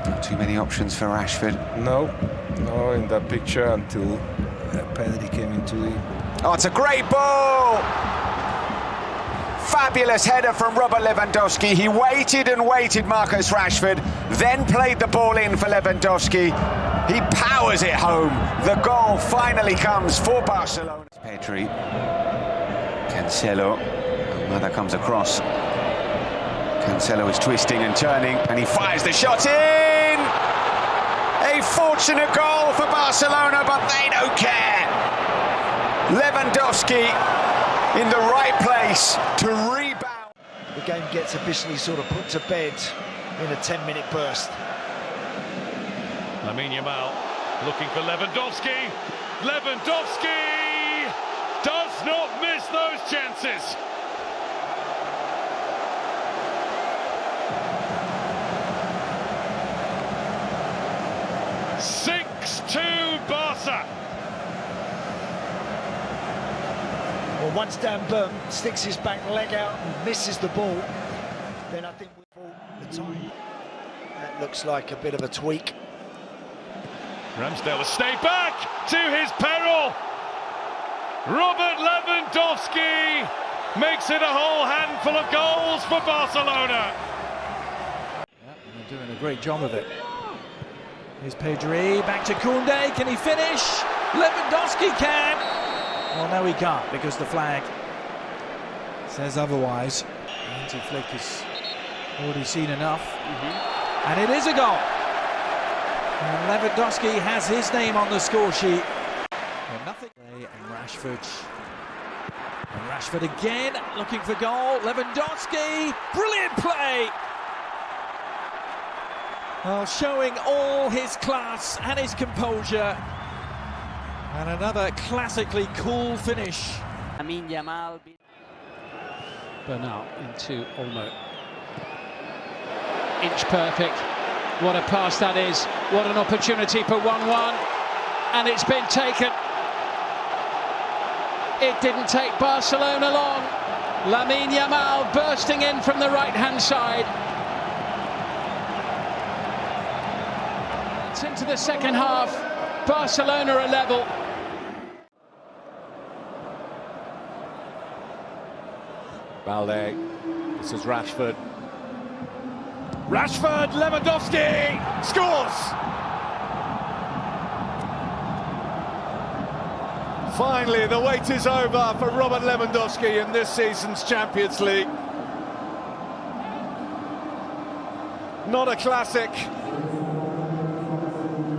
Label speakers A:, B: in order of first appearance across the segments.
A: Not too many options for Rashford.
B: No, in that picture until Pedri came into the...
A: Oh, it's a great ball! Fabulous header from Robert Lewandowski. He waited and waited, Marcus Rashford, then played the ball in for Lewandowski. He powers it home. The goal finally comes for Barcelona. Pedri, Cancelo, and that comes across. Cancelo is twisting and turning, and he fires the shot in! A fortunate goal for Barcelona, but they don't care. Lewandowski in the right place to rebound.
C: The game gets officially sort of put to bed in a 10-minute burst.
D: Yamal looking for Lewandowski. Lewandowski does not miss those chances. Barca.
C: Well, once Dan Burn sticks his back leg out and misses the ball, then I think we'll fall the time. That looks like a bit of a tweak.
D: Ramsdale will stay back to his peril. Robert Lewandowski makes it a whole handful of goals for Barcelona.
E: Yeah, they're doing a great job of it. Here's Pedri, back to Koundé, can he finish? Lewandowski can! Well, no he can't, because the flag says otherwise. Anti-flick has already seen enough. And it is a goal! And Lewandowski has his name on the score sheet. Well, nothing. And Rashford again, looking for goal. Lewandowski, brilliant play! Well, showing all his class and his composure. And another classically cool finish.
F: Yamal.
G: Bernal into Olmo. Inch perfect. What a pass that is. What an opportunity for 1-1. And it's been taken. It didn't take Barcelona long. Yamal bursting in from the right-hand side. Into the second half, Barcelona are level.
D: Balde, this is Rashford. Rashford, Lewandowski scores! Finally, the wait is over for Robert Lewandowski in this season's Champions League. Not a classic,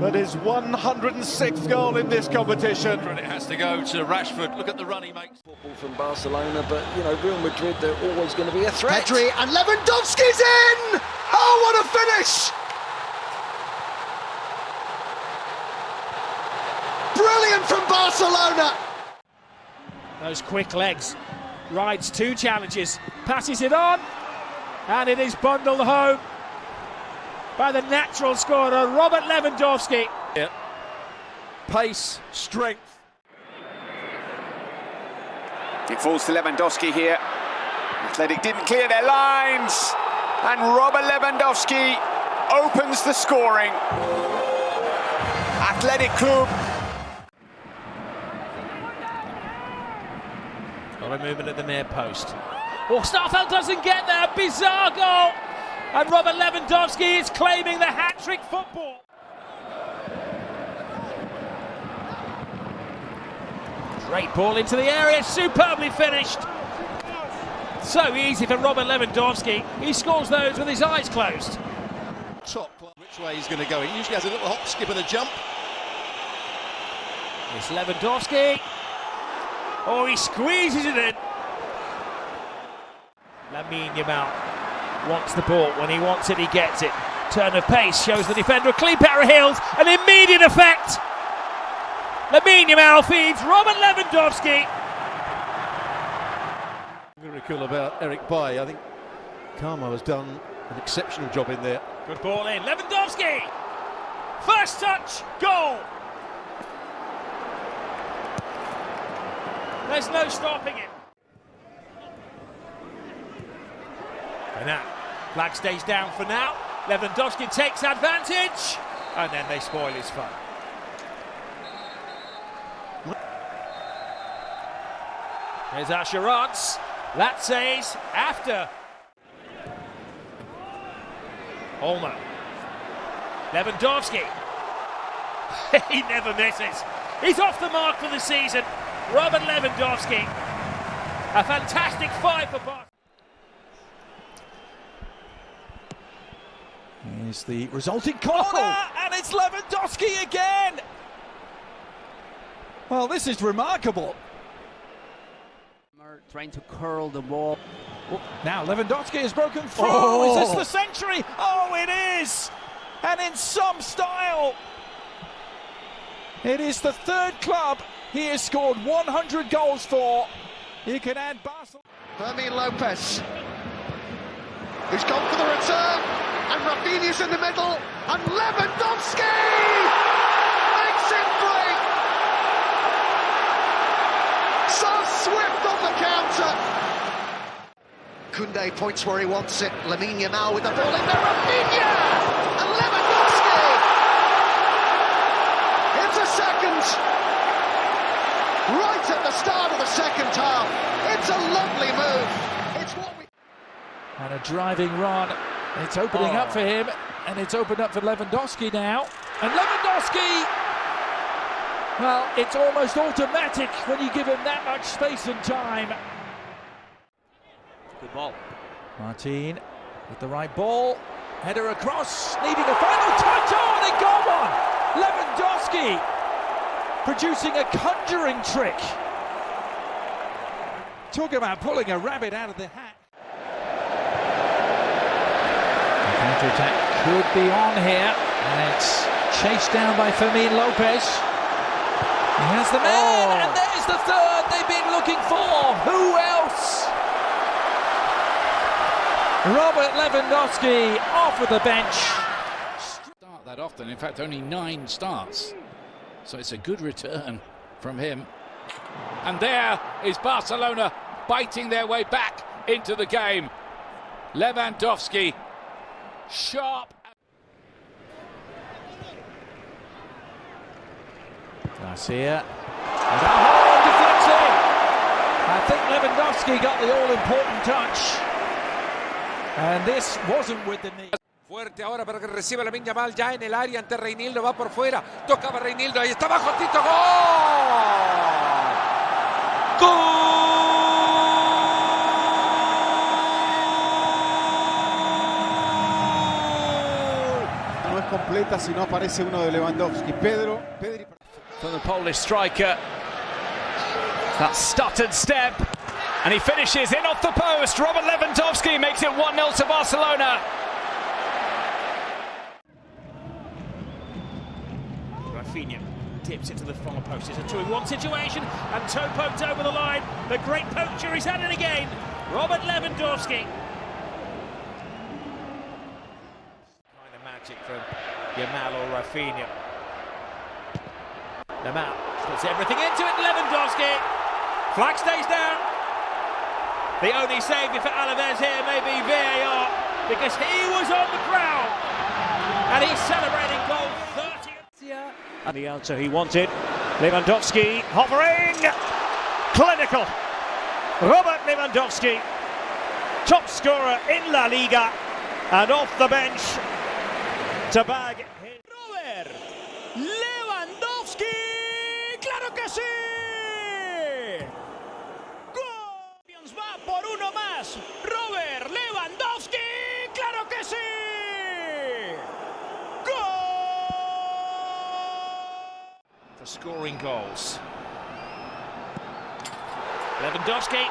D: but his 106th goal in this competition. And it has to go to Rashford. Look at the run he makes.
C: Football from Barcelona, but you know, Real Madrid, they're always going to be a threat.
H: Pedri and Lewandowski's in! Oh, what a finish! Brilliant from Barcelona!
E: Those quick legs, rides two challenges, passes it on, and it is bundled home by the natural scorer, Robert Lewandowski.
D: Yeah. Pace, strength.
A: It falls to Lewandowski here. Athletic didn't clear their lines. And Robert Lewandowski opens the scoring. Athletic Club.
E: Got a movement at the near post. Oh, Starfelt doesn't get there. Bizarre goal. And Robert Lewandowski is claiming the hat-trick football. Great ball into the area, superbly finished. So easy for Robert Lewandowski. He scores those with his eyes closed.
I: Top, which way he's going to go. He usually has a little hop, skip and a jump.
E: It's Lewandowski. Oh, he squeezes it in. Yamal wants the ball. When he wants it, he gets it. Turn of pace shows the defender a clean pair of heels. An immediate effect. Yamal feeds Robert Lewandowski.
I: Miracle about Eric Bailly. I think Karma has done an exceptional job in there.
E: Good ball in. Lewandowski. First touch, goal. There's no stopping him. And now, flag stays down for now. Lewandowski takes advantage, and then they spoil his fun. Here's Asherots. Latze's after. Olmo. Lewandowski. He never misses. He's off the mark for the season. Robert Lewandowski. A fantastic five for Barca. Here's the resulting corner, and it's Lewandowski again. Well, this is remarkable.
F: Trying to curl the ball.
E: Now Lewandowski has broken through. Oh. Is this the century? Oh, it is! And in some style. It is the third club he has scored 100 goals for. He can add Barcelona.
H: Fermin Lopez, who's gone for the return, and Rafinha's in the middle, and Lewandowski makes it free. So swift on the counter. Koundé points where he wants it. Lamine Yamal with the ball in there. Rafinha and Lewandowski. It's a second. Right at the start of the second half. It's a lovely move. It's what we.
E: And a driving run. It's opening up for him, and it's opened up for Lewandowski now. And Lewandowski. Well, it's almost automatic when you give him that much space and time.
F: Good ball.
E: Martin with the right ball. Header across, needing a final touch. Oh, they got one! Lewandowski producing a conjuring trick. Talk about pulling a rabbit out of the hat. The counter-attack could be on here. And it's chased down by Fermin Lopez. He has the man, and there's the third they've been looking for. Who else? Robert Lewandowski off with the bench.
G: Start that often, in fact only 9 starts. So it's a good return from him. And there is Barcelona biting their way back into the game. Lewandowski, sharp.
E: Garcia. Oh, deflecting. I think Lewandowski got the all-important touch. And this wasn't with the knee.
J: Fuerte ahora para que reciba Lamine Yamal ya en el área ante Reinildo, va por fuera, tocaba Reinildo, ahí está bajo Tito, ¡gol!
K: No es completa si no aparece uno de Lewandowski. Pedri.
E: From the Polish striker. That stuttered step. And he finishes in off the post. Robert Lewandowski makes it 1-0 to Barcelona. Rafinha tips it to the far post. It's a 2-in-1 situation, and toe poked over the line. The great poacher, he's had it again. Robert Lewandowski. Kind of magic from Yamal or Rafinha. Yamal puts everything into it. Lewandowski. Flag stays down. The only saviour for Alaves here may be VAR, because he was on the ground and he's celebrating goal 30. And the answer he wanted. Lewandowski hovering, clinical. Robert Lewandowski, top scorer in La Liga, and off the bench to bag his.
L: Robert Lewandowski, claro que sí. Va por uno más. Robert Lewandowski, claro que sí. Goal!
E: For scoring goals. Lewandowski,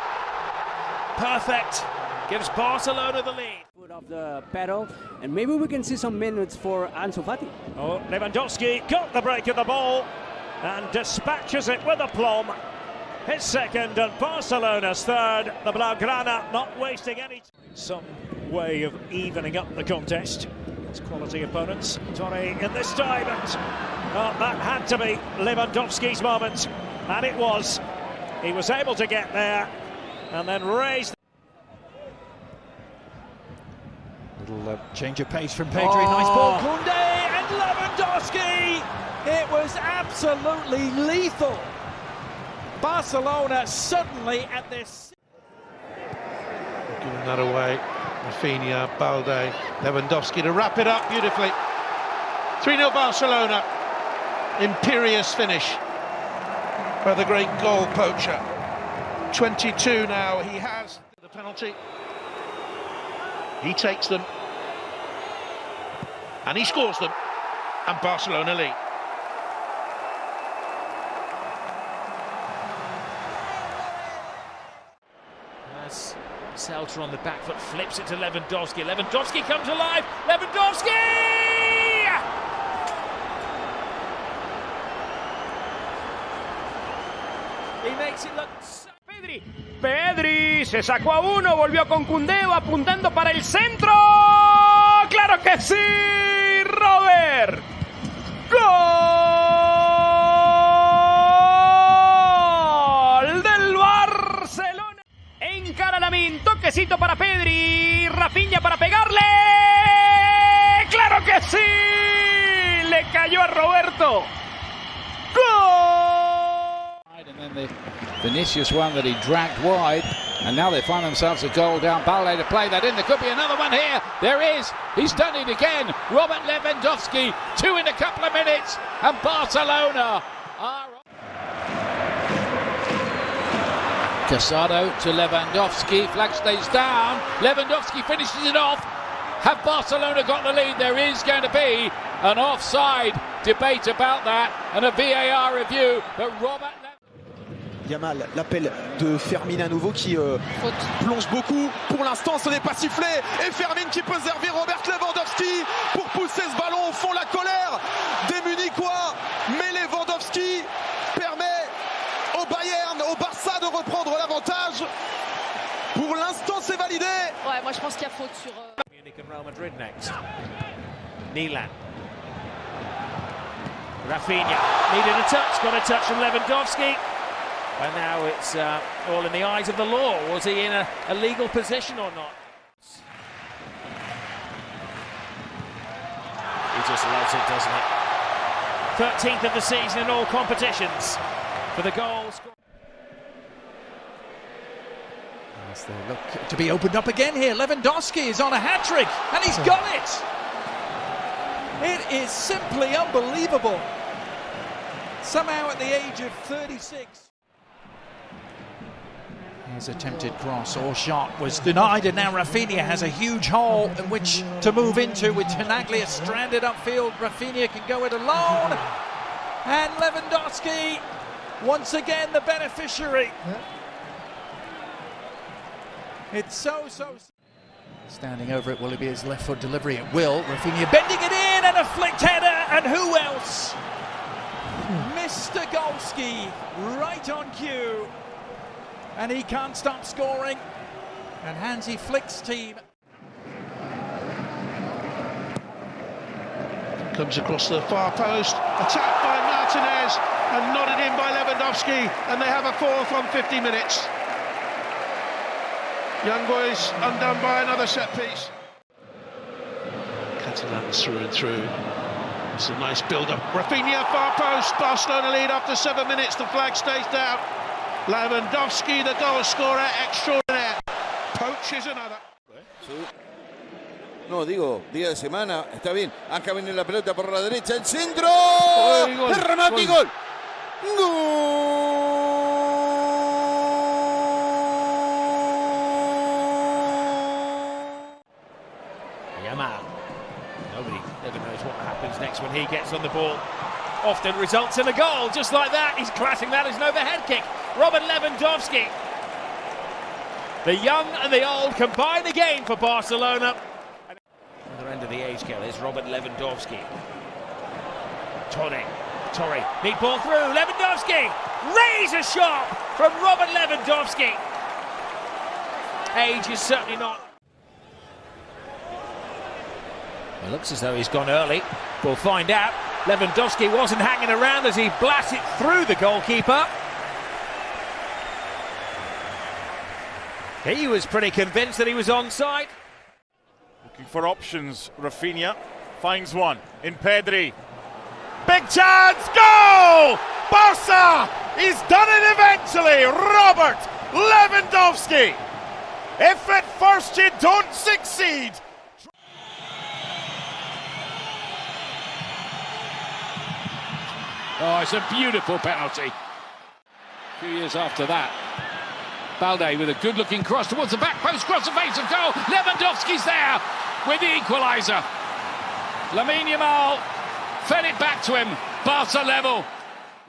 E: perfect, gives Barcelona the lead.
F: Foot off the pedal, and maybe we can see some minutes for Ansu Fati.
E: Oh, Lewandowski got the break of the ball and dispatches it with aplomb. His second and Barcelona's third. The Blaugrana not wasting any time. Some way of evening up the contest. It's quality opponents. Torre in this time, and that had to be Lewandowski's moment, and it was. He was able to get there and then raise. Little change of pace from Pedri. Nice ball, Koundé and Lewandowski. It was absolutely lethal. Barcelona suddenly at this.
I: Giving that away. Rafinha, Balde, Lewandowski to wrap it up beautifully. 3-0 Barcelona. Imperious finish by the great goal poacher. 22 now. He has the penalty. He takes them. And he scores them. And Barcelona lead.
L: As Celta on the back foot flips it to Lewandowski. Lewandowski comes alive. Lewandowski! He makes it look. Pedri se sacó a uno, volvió con Koundé, apuntando para el centro. ¡Claro que sí! ¡Robert! ¡Gol del Barcelona! Encara Lamine, toquecito para Pedri. Rafinha para pegarle. ¡Claro que sí! Le cayó a Roberto. ¡Gol!
G: And then the Vinicius one that he dragged wide, and now they find themselves a goal down. Balde to play that in. There could be another one here. There is. He's done it again. Robert Lewandowski, 2 in a couple of minutes, and Barcelona are. Casado to Lewandowski. Flag stays down. Lewandowski finishes it off. Have Barcelona got the lead? There is going to be an offside debate about that and a VAR review. But Robert.
M: Yamal, l'appel de Fermin à nouveau qui plonge beaucoup. Pour l'instant, ce n'est pas sifflé. Et Fermin qui peut servir Robert Lewandowski pour pousser ce ballon au fond. La colère des Munichois. Mais Lewandowski permet au Bayern, au Barça de reprendre l'avantage. Pour l'instant, c'est validé.
N: Ouais, moi je pense qu'il y a faute sur.
L: Munich and Real Madrid next. Milan. Rafinha needed a touch, got a touch from Lewandowski. And now it's all in the eyes of the law. Was he in a legal position or not? He just loves it, doesn't it? 13th of the season in all competitions for the goals.
E: As they look to be opened up again here. Lewandowski is on a hat-trick, and he's got it! It is simply unbelievable. Somehow at the age of 36. His attempted cross or shot was denied, and now Rafinha has a huge hole in which to move into with Tenaglia stranded upfield. Rafinha can go it alone, and Lewandowski once again the beneficiary. It's so. Standing over it, will it be his left foot delivery? It will. Rafinha bending it in and a flicked header, and who else? Mr. Golski right on cue. And he can't stop scoring. And Hansi Flick's team.
I: Comes across the far post, attacked by Martinez and nodded in by Lewandowski, and they have a fourth on 50 minutes. Young boys undone by another set piece. Catalans through and through. It's a nice build-up. Rafinha, far post, Barcelona lead after 7 minutes, the flag stays down. Lewandowski, the goal scorer, extraordinaire. Poaches another.
O: Sí. No, digo, día de semana, está bien. Acá viene la pelota por la derecha, el centro. El remate y gol.
L: Yamal. Nobody ever knows what happens next when he gets on the ball. Often results in a goal, just like that. He's classing that as an overhead kick. Robert Lewandowski. The young and the old combine again for Barcelona. Other end of the age scale is Robert Lewandowski. Torre, neat ball through. Lewandowski, razor sharp from Robert Lewandowski. Age is certainly not. It looks as though he's gone early. We'll find out. Lewandowski wasn't hanging around as he blasted through the goalkeeper. He was pretty convinced that he was onside.
D: Looking for options. Rafinha finds one in Pedri. Big chance, goal! Barca! He's done it eventually! Robert Lewandowski! If at first you don't succeed...
G: Oh, it's a beautiful penalty. A few years after that, Balde with a good-looking cross towards the back post, cross the face of goal. Lewandowski's there with the equaliser. Lamine Yamal fed it back to him. Barca level.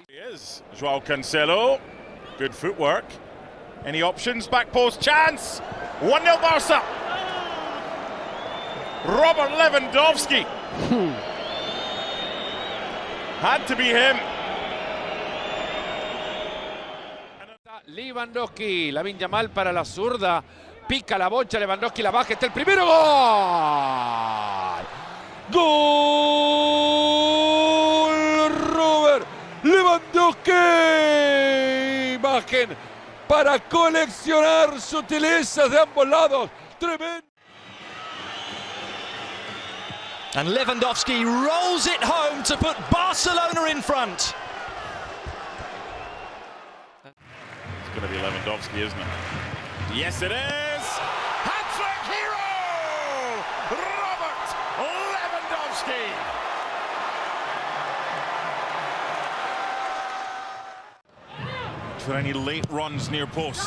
D: He is. Joao Cancelo. Good footwork. Any options? Back post chance. 1-0 Barca. Robert Lewandowski. Had to be him.
J: Lewandowski, Lamine Yamal para la zurda, pica la bocha, Lewandowski la baja, está el primero, ¡gol! ¡Gol! Robert Lewandowski, imagen para coleccionar sutilezas de ambos lados, tremendo.
P: And Lewandowski rolls it home to put Barcelona in front.
D: It's going to be Lewandowski, isn't it? Yes, it is! Hat-trick hero! Robert Lewandowski! For any late runs near post.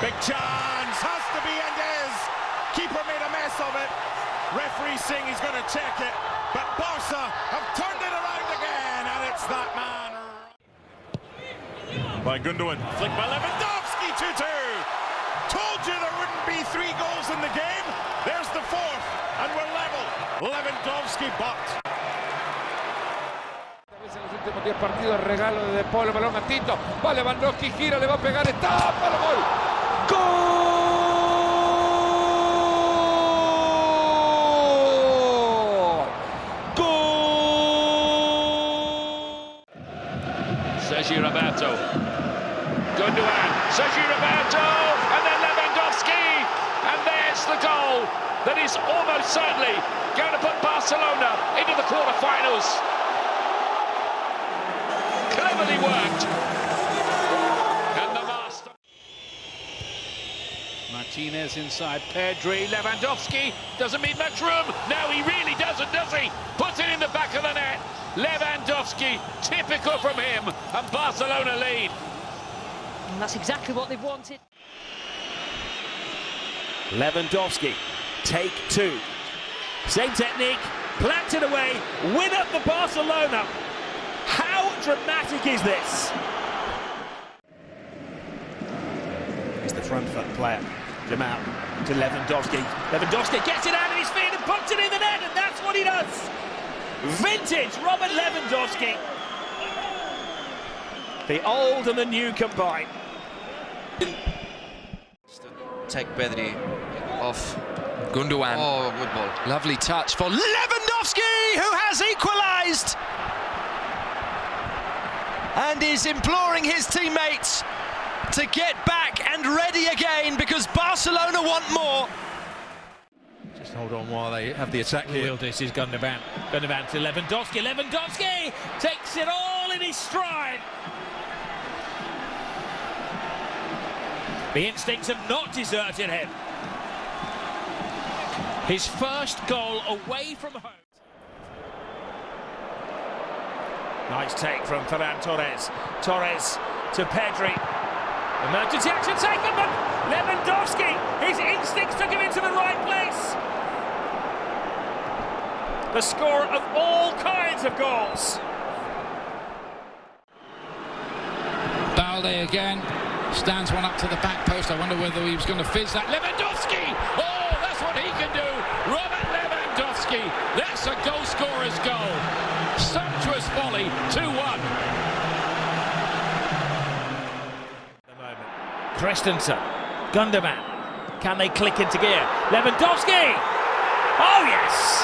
D: Big chance! Has to be and is! Keeper made a mess of it. Referee saying he's going to check it, but Barca have turned it around again, and it's that man. By Gundogan, flicked by Lewandowski, 2-2. Told you there wouldn't be 3 goals in the game. There's the 4th, and we're level. Lewandowski bucked.
J: En los últimos 10 partidos, regalo de De Paul, el balón a Tito. Va Lewandowski, gira, le va a pegar, tapa el gol. ¡Gol!
G: Sergio Roberto, Gundogan, Sergio Roberto, and then Lewandowski, and there's the goal that is almost certainly going to put Barcelona into the quarterfinals. Cleverly worked, and the master. Martinez inside Pedri, Lewandowski doesn't need much room. No, he really doesn't, does he? Puts it in the back of the net. Lewandowski, typical from him, and Barcelona lead.
N: And that's exactly what they've wanted.
E: Lewandowski, take 2. Same technique, planted away, win up for Barcelona. How dramatic is this? Here's the front foot player, Jamal to Lewandowski. Lewandowski gets it out of his feet and puts it in the net, and that's what he does. Vintage Robert Lewandowski. The old and the new combine.
Q: Take Pedri off. Gundogan. Oh, good ball. Lovely touch for
P: Lewandowski, who has equalised and is imploring his teammates to get back and ready again because Barcelona want more.
L: Just hold on while they have the attack here. This is Gundogan. Gundogan to Lewandowski. Lewandowski takes it all in his stride. The instincts have not deserted him. His first goal away from home. Nice take from Ferran Torres. Torres to Pedri. Emergency action taken, but Lewandowski, his instincts took him into the right place. The scorer of all kinds of goals.
G: Balde again. Stands one up to the back post. I wonder whether he was going to fizz that. Lewandowski! Oh, that's what he can do. Robert Lewandowski. That's a goal scorer's goal. Sumptuous volley, 2-1.
L: Christensen, Gundogan. Can they click into gear? Lewandowski! Oh, yes!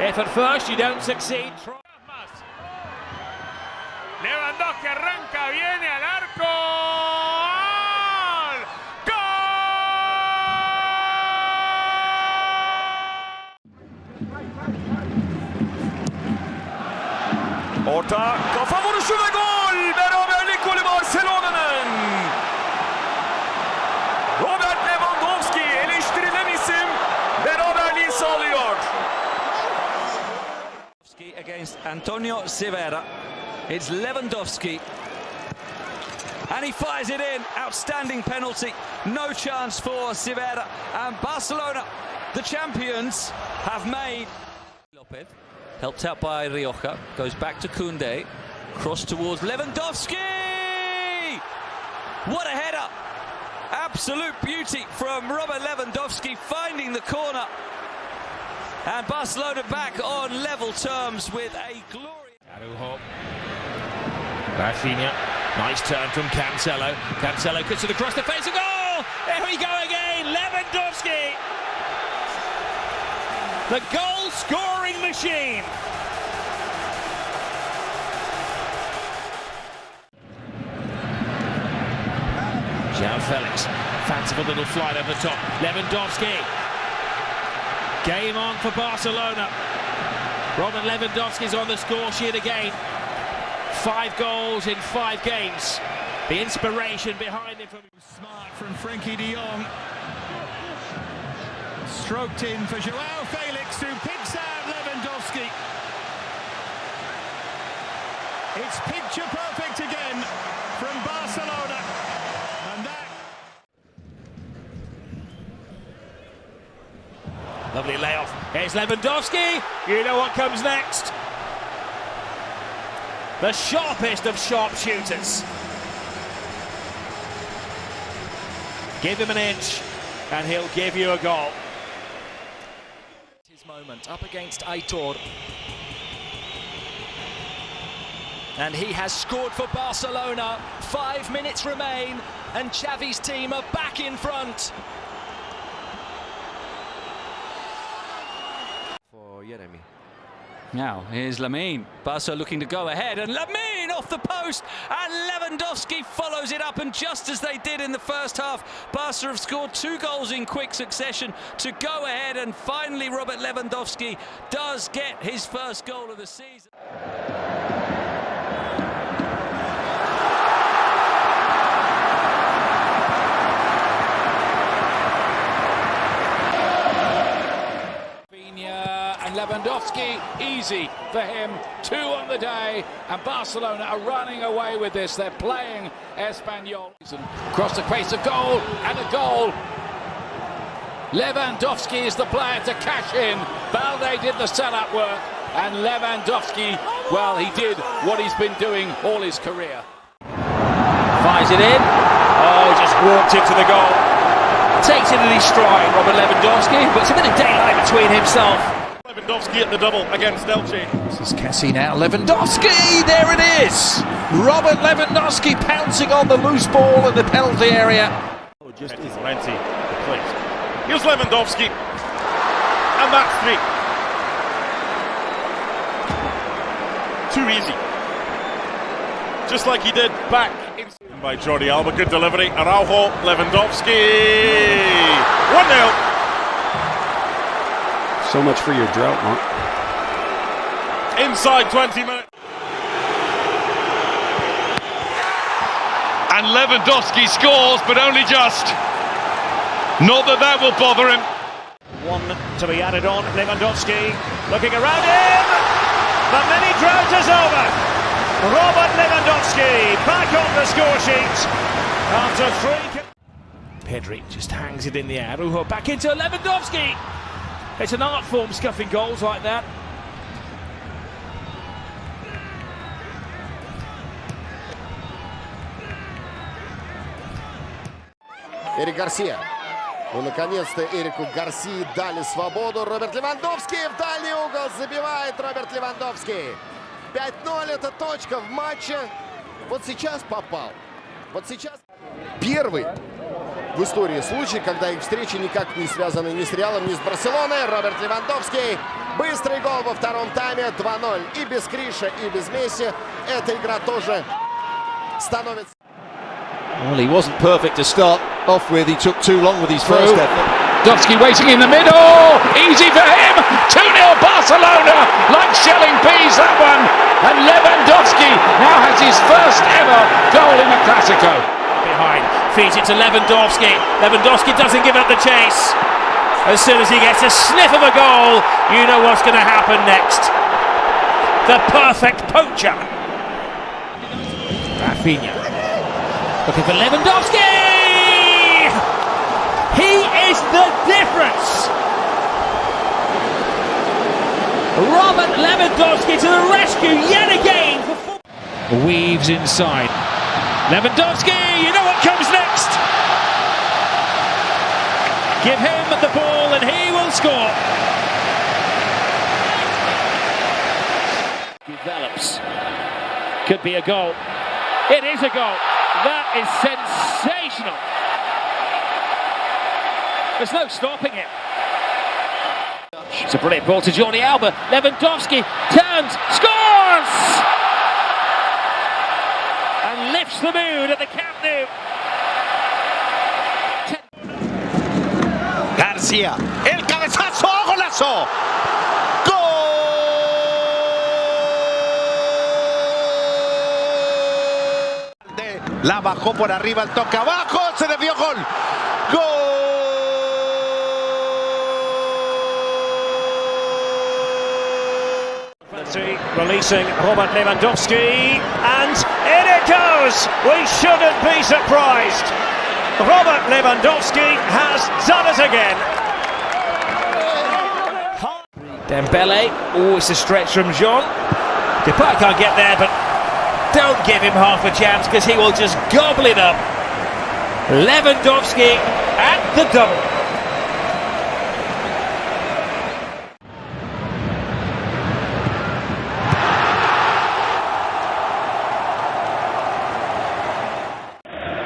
L: If at first you don't succeed, try.
D: Lewandowski arranca, viene al arco.
R: Orta, kafa vuruşu ve gol! Beraberlik golü Barcelona'nın! Robert Lewandowski, eleştirilen isim, beraberliği sağlıyor.
S: Against Antonio Silva. It's Lewandowski. And he fires it in. Outstanding penalty. No chance for Silva. And Barcelona, the champions, have made. Lopez, helped out by Rioja, goes back to Koundé. Cross towards Lewandowski! What a header! Absolute beauty from Robert Lewandowski, finding the corner. And Barcelona back on level terms with a glorious...
L: Araujo. Rafinha. Nice turn from Cancelo. Cancelo cuts it across the face of goal! There we go again! Lewandowski! The goal-scoring machine! João Felix. Fanciful little flight over the top. Lewandowski. Game on for Barcelona. Robert Lewandowski's on the score sheet again. 5 goals in 5 games. The inspiration behind him from
T: smart from Frenkie de Jong. Stroked in for João Felix, who picks out Lewandowski. It's picture perfect again from Barcelona. And that...
L: Lovely layoff. Here's Lewandowski. You know what comes next. The sharpest of sharpshooters. Give him an inch and he'll give you a goal.
S: His moment up against Aitor. And he has scored for Barcelona. 5 minutes remain and Xavi's team are back in front.
Q: Jeremy.
S: Now, here's Lamine. Barca looking to go ahead, and Lamine off the post, and Lewandowski follows it up, and just as they did in the first half, Barca have scored 2 goals in quick succession to go ahead, and finally Robert Lewandowski does get his first goal of the season.
G: Lewandowski, easy for him. 2 on the day, and Barcelona are running away with this. They're playing Espanyol. Across the face of goal, and a goal. Lewandowski is the player to cash in. Balde did the set-up work, and Lewandowski, well, he did what he's been doing all his career.
L: Fires it in. Oh, just walked into the goal. Takes it in his stride, Robert Lewandowski, puts a bit of daylight between himself.
D: Lewandowski at the double against Elche.
J: This is Kessie now. Lewandowski, there it is. Robert Lewandowski pouncing on the loose ball in the penalty area.
D: Just plenty to place. Here's Lewandowski, and that's 3. Too easy. Just like he did back in by Jordi Alba. Good delivery. Araujo, Lewandowski. 1-0.
K: So much for your drought, Mark.
D: Inside 20 minutes.
J: And Lewandowski scores, but only just. Not that that will bother him.
L: 1 to be added on. Lewandowski looking around him. The mini drought is over. Robert Lewandowski back on the score sheet after 3. Pedri just hangs it in the air. Araujo back into Lewandowski. It's an art form, scuffing goals like that.
U: Эрик Гарсия. Ну, наконец-то Эрику Гарсии дали свободу. Роберт Левандовский в дальний угол забивает Роберт Левандовский. 5-0 это точка в матче. Вот сейчас попал. Вот сейчас первый в истории случай, когда их встречи никак не связаны ни с Реалом, ни с Барселоной. Роберт Левандовский Быстрый гол во втором тайме. 2-0. И без Криша, и без Месси. Эта игра тоже становится...
B: Well, he wasn't perfect to start off with. He took too long with his first effort.
G: Lewandowski waiting in the middle. Easy for him. 2-0 Barcelona. Like shelling peas, that one. And Lewandowski now has his first ever goal in a Clasico.
L: Behind, feeds it to Lewandowski. Lewandowski doesn't give up the chase. As soon as he gets a sniff of a goal, you know what's going to happen next. The perfect poacher. Rafinha. Looking for Lewandowski! He is the difference! Robert Lewandowski to the rescue yet again! Weaves inside. Lewandowski, you know what comes next! Give him the ball and he will score. Develops. Could be a goal. It is a goal. That is sensational. There's no stopping it. It's a brilliant ball to Jordi Alba. Lewandowski turns, scores! And lifts the mood at the Camp Nou.
V: Garcia, el cabezazo, golazo. La bajó por arriba, el toque abajo, se desvió, gol. ¡Gol!
L: Releasing Robert Lewandowski, and in it goes! We shouldn't be surprised. Robert Lewandowski has done it again. Dembele, oh, it's a stretch from Jean. Depay can't get there, but don't give him half a chance because he will just gobble it up. Lewandowski at the double.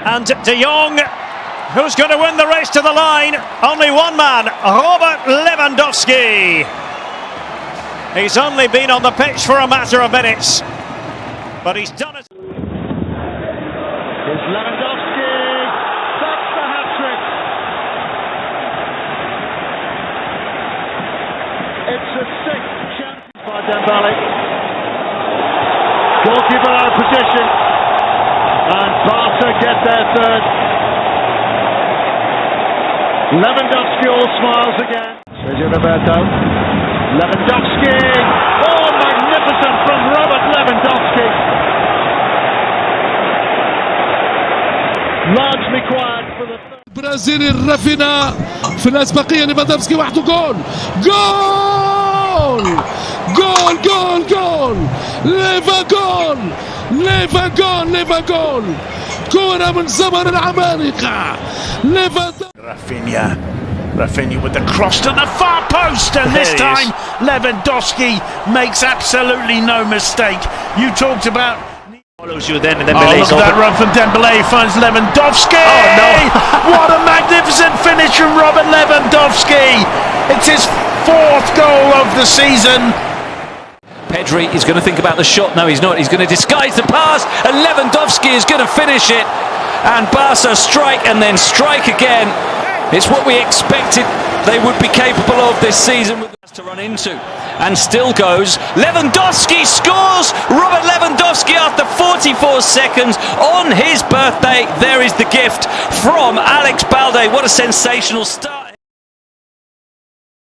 L: And De Jong, who's going to win the race to the line? Only one man, Robert Lewandowski. He's only been on the pitch for a matter of minutes, but he's done it.
T: Here's Lewandowski, that's the hat-trick. It's a sixth chance by Dembele. Goalkeeper out of position, and Barca get their third. Lewandowski all smiles again. Sergio Roberto. Lewandowski, oh magnificent from Robert Lewandowski. Largely quiet for the
I: برازيلي الرافينا في الأسبقية. ليفاندوفسكي وحده جول جول جول جول جول ليفا جول ليفا جول ليفا جول كرة من زمن العمالقة.
E: Rafinha with the cross to the far post, and this time Lewandowski makes absolutely no mistake. You talked about follows you then, and Dembele's look at that run from Dembele, finds Lewandowski. Oh no! What a magnificent finish from Robert Lewandowski! It's his fourth goal of the season.
S: Pedri is going to think about the shot. No, he's not. He's going to disguise the pass, and Lewandowski is going to finish it. And Barca strike and then strike again. It's what we expected they would be capable of this season to run into. And still goes. Lewandowski scores! Robert Lewandowski after 44 seconds on his birthday. There is the gift from Alex Balde. What a sensational start.